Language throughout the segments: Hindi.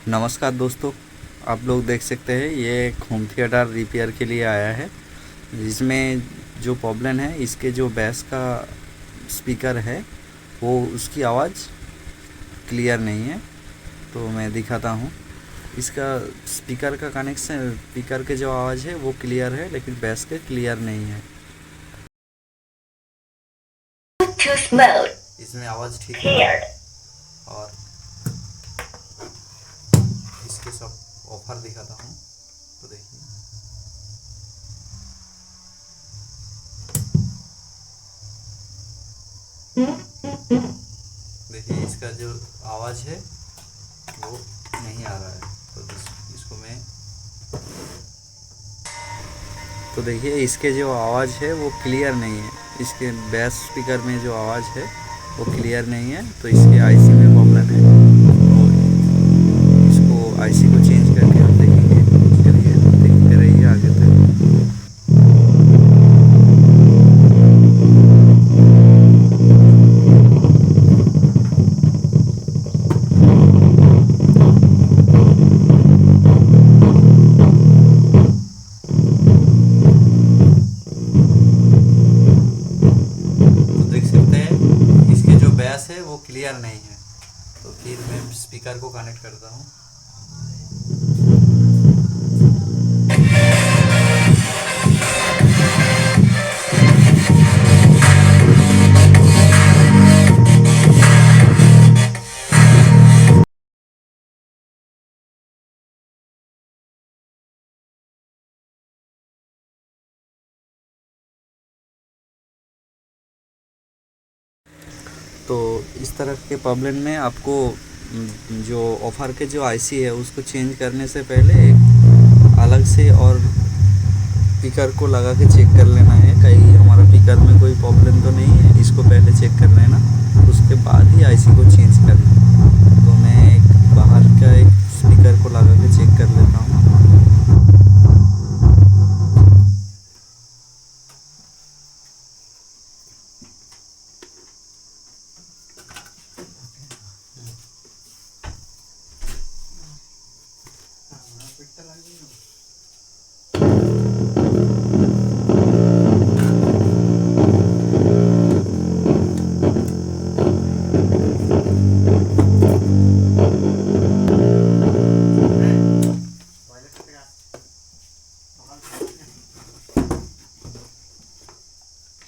नमस्कार दोस्तों। आप लोग देख सकते हैं ये एक होम थिएटर रिपेयर के लिए आया है। जिसमें जो प्रॉब्लम है, इसके जो बेस का स्पीकर है वो उसकी आवाज़ क्लियर नहीं है। तो मैं दिखाता हूँ। इसका स्पीकर का कनेक्शन, स्पीकर के जो आवाज़ है वो क्लियर है, लेकिन बेस के क्लियर नहीं है। Bluetooth mode इसमें आवाज़ ठीक है। paired. और इसके सब ऑफर दिखाता हूँ, तो देखिए। देखिए इसका जो आवाज़ है वो नहीं आ रहा है। तो इसको मैं, तो देखिए इसके जो आवाज़ है वो क्लियर नहीं है। इसके बेस स्पीकर में जो आवाज़ है वो क्लियर नहीं है। तो इसके आईसी में प्रॉब्लम है। तो इसको आईसी को चेंज करके हम देखेंगे। चलिए देखते रहिए आगे तक। तो देख सकते हैं इसके जो बेस है वो क्लियर नहीं है। तो फिर मैं स्पीकर को कनेक्ट करता हूँ। तो इस तरह के प्रॉब्लम में आपको जो ऑफ़र के जो आईसी है उसको चेंज करने से पहले एक अलग से और स्पीकर को लगा के चेक कर लेना है, कहीं हमारा स्पीकर में कोई प्रॉब्लम तो नहीं है। इसको पहले चेक करना है ना, उसके बाद ही आईसी को चेंज करना है। तो मैं एक बाहर का एक स्पीकर को लगा के चेक कर लेता हूँ।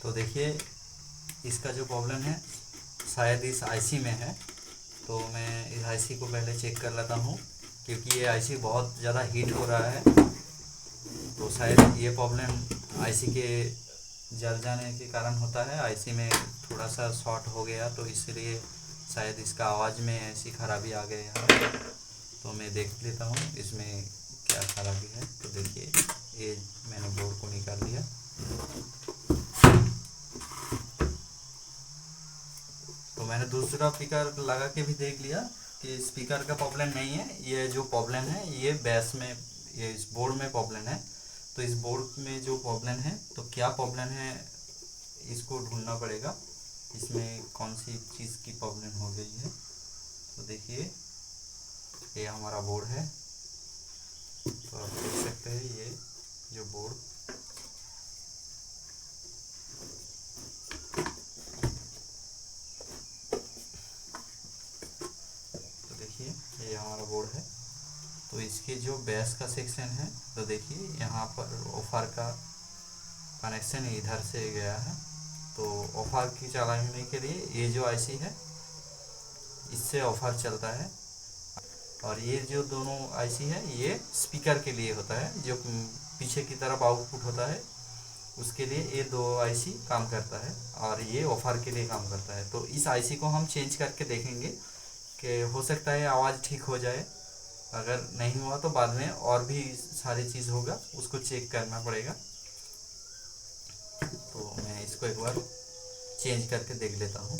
तो देखिए इसका जो प्रॉब्लम है शायद इस आईसी में है। तो मैं इस आईसी को पहले चेक कर लेता हूँ, क्योंकि ये आईसी बहुत ज़्यादा हीट हो रहा है। तो शायद ये प्रॉब्लम आईसी के जल जाने के कारण होता है। आईसी में थोड़ा सा शॉर्ट हो गया, तो इसलिए शायद इसका आवाज़ में ऐसी खराबी आ गई है। तो मैं देख लेता हूँ इसमें क्या खराबी है। तो देखिए ये मैंने बोर्ड को निकाल लिया। तो मैंने दूसरा स्पीकर लगा के भी देख लिया कि स्पीकर का प्रॉब्लम नहीं है। ये जो प्रॉब्लम है ये बेस में, ये इस बोर्ड में प्रॉब्लम है। तो इस बोर्ड में जो प्रॉब्लम है, तो क्या प्रॉब्लम है इसको ढूंढना पड़ेगा। इसमें कौन सी चीज़ की प्रॉब्लम हो गई है। तो देखिए ये हमारा बोर्ड है। तो आप देख सकते हैं ये जो बोर्ड, तो देखिए ये हमारा बोर्ड है। तो इसके जो बेस का सेक्शन है, तो देखिए यहाँ पर ऑफर का कनेक्शन इधर से गया है। तो ऑफर की चलाने के लिए ये जो आईसी है इससे ऑफर चलता है। और ये जो दोनों आईसी है ये स्पीकर के लिए होता है, जो पीछे की तरफ आउटपुट होता है उसके लिए ये दो आईसी काम करता है। और ये ऑफर के लिए काम करता है। तो इस आईसी को हम चेंज करके देखेंगे कि हो सकता है आवाज़ ठीक हो जाए। अगर नहीं हुआ तो बाद में और भी सारी चीज़ होगा, उसको चेक करना पड़ेगा। तो मैं इसको एक बार चेंज करके देख लेता हूँ।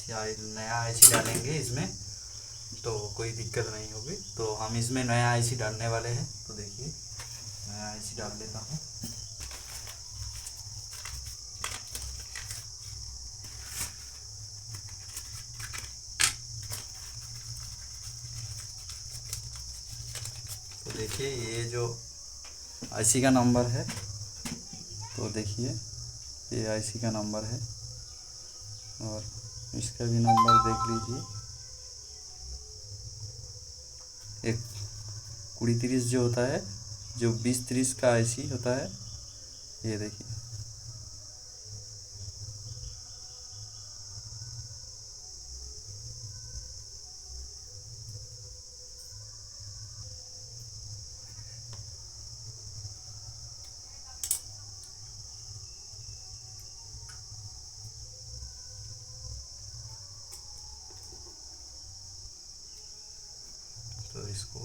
नया आईसी डालेंगे इसमें तो कोई दिक्कत नहीं होगी। तो हम इसमें नया आईसी डालने वाले हैं। तो देखिए नया आईसी डाल लेता हूँ। तो देखिए ये जो आईसी का नंबर है, तो देखिए ये आईसी का नंबर है और इसका भी नंबर देख लीजिए। एक 2030 जो होता है, जो 2030 का आईसी होता है, ये देखिए। तो इसको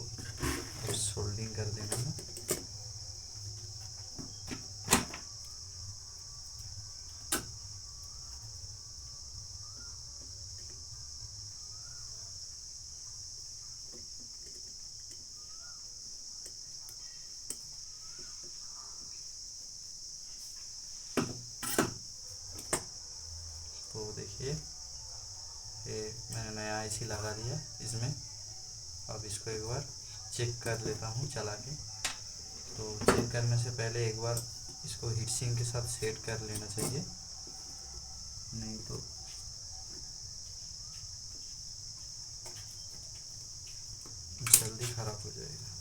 सोल्डिंग कर देना है। तो देखिए ये मैंने नया आईसी लगा दिया इसमें। अब इसको एक बार चेक कर लेता हूँ चला के। तो चेक करने से पहले एक बार इसको हीट सिंक के साथ सेट कर लेना चाहिए, नहीं तो जल्दी ख़राब हो जाएगा।